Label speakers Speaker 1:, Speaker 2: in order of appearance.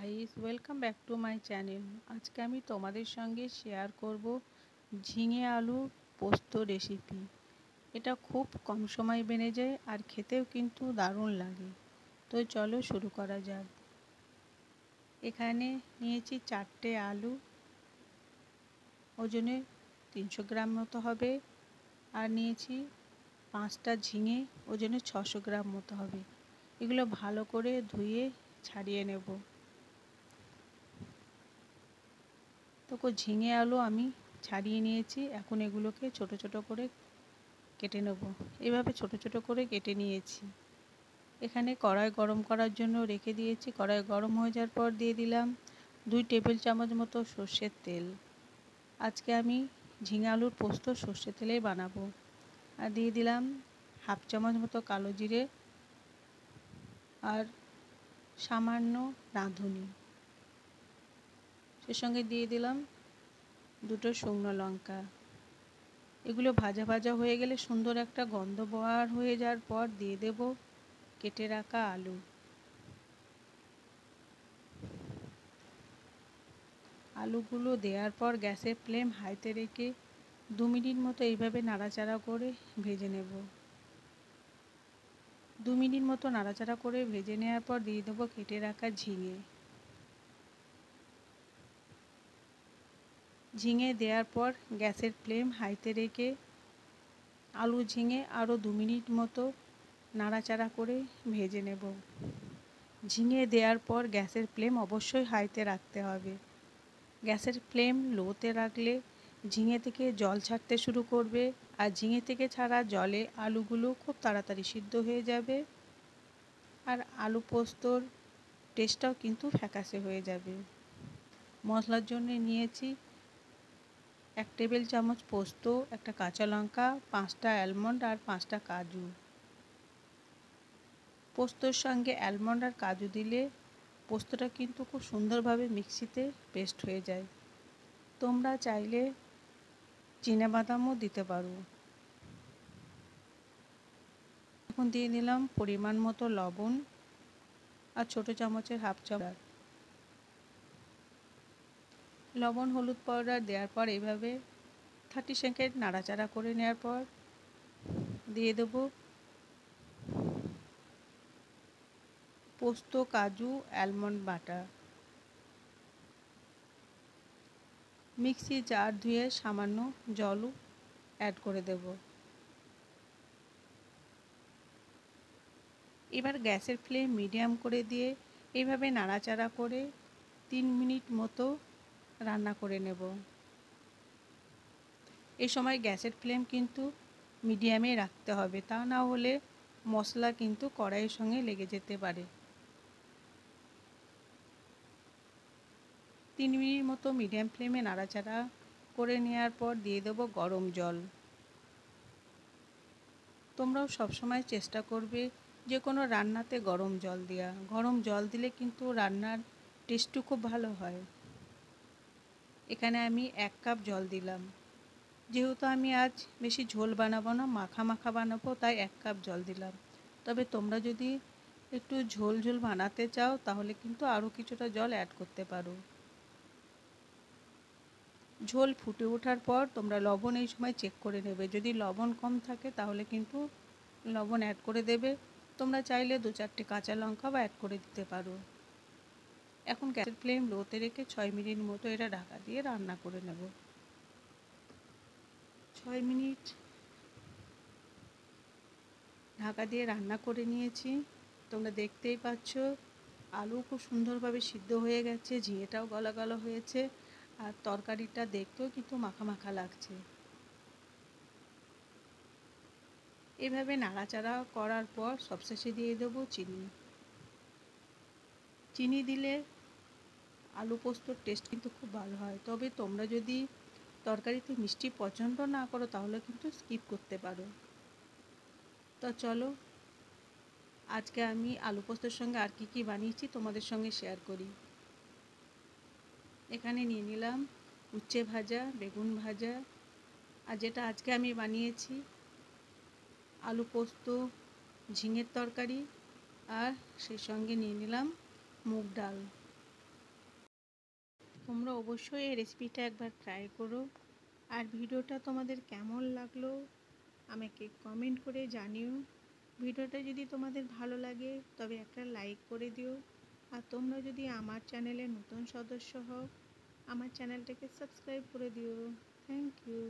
Speaker 1: Guys, welcome back to my channel. আজকে আমি তোমাদের সঙ্গে শেয়ার করব ঝিঙে আলু পোস্ত রেসিপি। এটা খুব কম সময় বেনে যায় আর খেতেও কিন্তু দারুণ লাগে। তো চলো শুরু করা যাক। এখানে নিয়েছি 4টে আলু, ওজনে 300 গ্রাম মতো হবে। আর নিয়েছি 5টা ঝিঙে, ওজনে 600 গ্রাম মতো হবে। এগুলো ভালো করে ধুয়ে ছাড়িয়ে নেব। তো ঝিঙে আলু আমি ছাড়িয়ে নিয়েছি। এখন এগুলোকে ছোট ছোট করে কেটে নেব। এভাবে ছোট ছোট করে কেটে নিয়েছি। এখানে কড়াই গরম করার জন্য রেখে দিয়েছি। কড়াই গরম হয়ে যাওয়ার পর দিয়ে দিলাম 2 টেবিল চামচ মতো সর্ষের তেল। আজকে আমি ঝিঙে আলুর পোস্ত সর্ষের তেলেই বানাবো। আর দিয়ে দিলাম হাফ চামচ মতো কালো জিরে আর সামান্য রাঁধুনি। সে সঙ্গে দিয়ে দিলাম 2টো শুকনো লঙ্কা। এগুলো ভাজা ভাজা হয়ে গেলে সুন্দর একটা গন্ধ বার হয়ে যাওয়ার পর দিয়ে দেব কেটে রাখা আলু। আলুগুলো দেওয়ার পর গ্যাসের ফ্লেম হাইতে রেখে 2 মিনিট মতো এইভাবে নাড়াচাড়া করে ভেজে নেব। 2 মিনিট মতো নাড়াচাড়া করে ভেজে নেওয়ার পর দিয়ে দেবো কেটে রাখা ঝিঙে। ঝিঙে দেওয়ার পর গ্যাসের ফ্লেম হাইতে রেখে আলু ঝিঙে আরও 2 মিনিট মতো নাড়াচাড়া করে ভেজে নেব। ঝিঙে দেওয়ার পর গ্যাসের ফ্লেম অবশ্যই হাইতে রাখতে হবে। গ্যাসের ফ্লেম লোতে রাখলে ঝিঙে থেকে জল ছাড়তে শুরু করবে, আর ঝিঙে থেকে ছাড়া জলে আলুগুলো খুব তাড়াতাড়ি সিদ্ধ হয়ে যাবে আর আলু পোস্তর টেস্টটাও কিন্তু ফ্যাকাশে হয়ে যাবে। মশলার জন্য নিয়েছি 1 টেবিল চামচ পোস্ত, একটা কাঁচা লঙ্কা, 5টা আলমন্ড আর 5টা কাজু। পোস্তর সঙ্গে আলমন্ড আর কাজু দিলে পোস্তটা কিন্তু খুব সুন্দরভাবে মিক্সিতে পেস্ট হয়ে যায়। তোমরা চাইলে চিনাবাদামও দিতে পারো। এখন দিয়ে দিলাম পরিমাণ মতো লবণ আর ছোট চামচের হাফ চামচ লবণ, হলুদ পাউডার দেওয়ার পর এইভাবে 30 সেকেন্ড নাড়াচাড়া করে নেওয়ার পর দিয়ে দেব পোস্ত, কাজু, আলমন্ড বাটা। মিক্সি জার ধুয়ে সামান্য জলও অ্যাড করে দেব। এবার গ্যাসের ফ্লেম মিডিয়াম করে দিয়ে এইভাবে নাড়াচাড়া করে 3 মিনিট মতো রান্না করে নেব। এই সময় গ্যাসের ফ্লেম কিন্তু মিডিয়ামে রাখতে হবে, তা না হলে মশলা কিন্তু কড়াইয়ের সঙ্গে লেগে যেতে পারে। 3 মিনিট মতো মিডিয়াম ফ্লেমে নাড়াচাড়া করে নেওয়ার পর দিয়ে দেবো গরম জল। তোমরাও সবসময় চেষ্টা করবে যে কোনো রান্নাতে গরম জল দেওয়া। গরম জল দিলে কিন্তু রান্নার টেস্টও খুব ভালো হয়। এখানে আমি 1 কাপ জল দিলাম। যেহেতু আমি আজ বেশি ঝোল বানাবো না, মাখা মাখা বানাবো, তাই 1 কাপ জল দিলাম। তবে তোমরা যদি একটু ঝোল ঝোল বানাতে চাও তাহলে কিন্তু আরও কিছুটা জল অ্যাড করতে পারো। ঝোল ফুটে ওঠার পর তোমরা লবণ এই সময় চেক করে নেবে। যদি লবণ কম থাকে তাহলে কিন্তু লবণ অ্যাড করে দেবে। তোমরা চাইলে 2-4টে কাঁচা লঙ্কাও অ্যাড করে দিতে পারো। এখন গ্যাসের ফ্লেম লোতে রেখে 6 মিনিট মতো এটা ঢাকা দিয়ে রান্না করে নেব। 6 মিনিট ঢাকা দিয়ে রান্না করে নিয়েছি। তোমরা দেখতেই পাচ্ছ আলু খুব সুন্দরভাবে সিদ্ধ হয়ে গেছে, ঝিঙেটাও গলা গলা হয়েছে আর তরকারিটা দেখতেও কিন্তু মাখা মাখা লাগছে। এভাবে নাড়াচাড়া করার পর সবশেষে দিয়ে দেবো চিনি। চিনি দিলে আলু পোস্তর টেস্ট কিন্তু খুব ভালো হয়। তবে তোমরা যদি তরকারিতে মিষ্টি পছন্দ না করো তাহলে কিন্তু স্কিপ করতে পারো। তো চলো আজকে আমি আলু পোস্তর সঙ্গে আর কি কি বানিয়েছি তোমাদের সঙ্গে শেয়ার করি। এখানে নিয়ে নিলাম উচ্ছে ভাজা, বেগুন ভাজা, আর যেটা আজকে আমি বানিয়েছি আলু পোস্ত, ঝিঙের তরকারি, আর সেই সঙ্গে নিয়ে নিলাম মুগ ডাল। তোমরা অবশ্যই এই রেসিপিটা একবার ট্রাই করো। আর ভিডিওটা তোমাদের কেমন লাগলো আমাকে কমেন্ট করে জানিও। ভিডিওটা যদি তোমাদের ভালো লাগে তবে একটা লাইক করে দিও। আর তোমরা যদি আমার চ্যানেলে নতুন সদস্য হও আমার চ্যানেলটাকে সাবস্ক্রাইব করে দিও। Thank you.